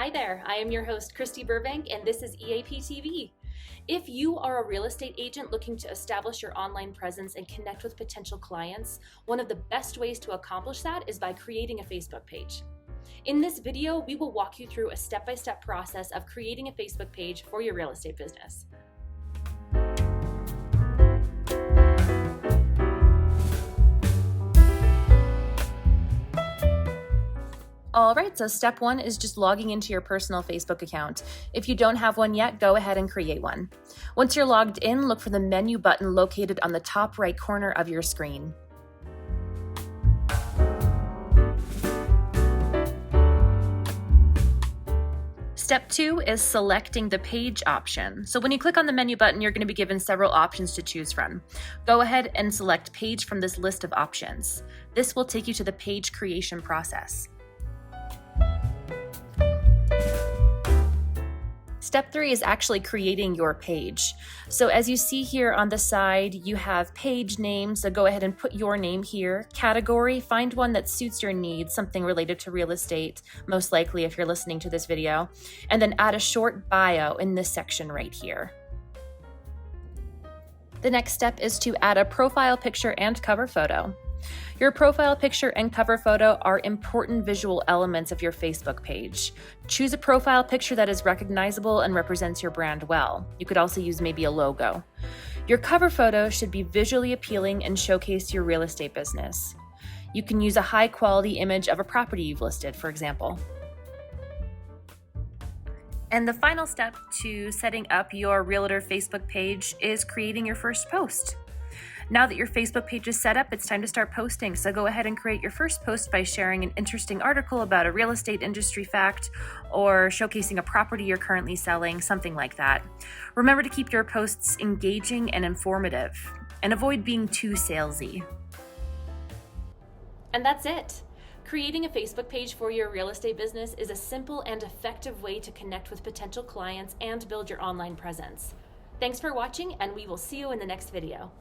Hi there, I am your host, Christy Burbank, and this is EAP TV. If you are a real estate agent looking to establish your online presence and connect with potential clients, one of the best ways to accomplish that is by creating a Facebook page. In this video, we will walk you through a step-by-step process of creating a Facebook page for your real estate business. All right, so step one is just logging into your personal Facebook account. If you don't have one yet, go ahead and create one. Once you're logged in, look for the menu button located on the top right corner of your screen. Step two is selecting the page option. So when you click on the menu button, you're going to be given several options to choose from. Go ahead and select page from this list of options. This will take you to the page creation process. Step three is actually creating your page. So as you see here on the side, you have page name. So go ahead and put your name here. Category, find one that suits your needs, something related to real estate, most likely if you're listening to this video. And then add a short bio in this section right here. The next step is to add a profile picture and cover photo. Your profile picture and cover photo are important visual elements of your Facebook page. Choose a profile picture that is recognizable and represents your brand well. You could also use maybe a logo. Your cover photo should be visually appealing and showcase your real estate business. You can use a high-quality image of a property you've listed, for example. And the final step to setting up your Realtor Facebook page is creating your first post. Now that your Facebook page is set up, it's time to start posting. So go ahead and create your first post by sharing an interesting article about a real estate industry fact or showcasing a property you're currently selling, something like that. Remember to keep your posts engaging and informative, and avoid being too salesy. And that's it. Creating a Facebook page for your real estate business is a simple and effective way to connect with potential clients and build your online presence. Thanks for watching, and we will see you in the next video.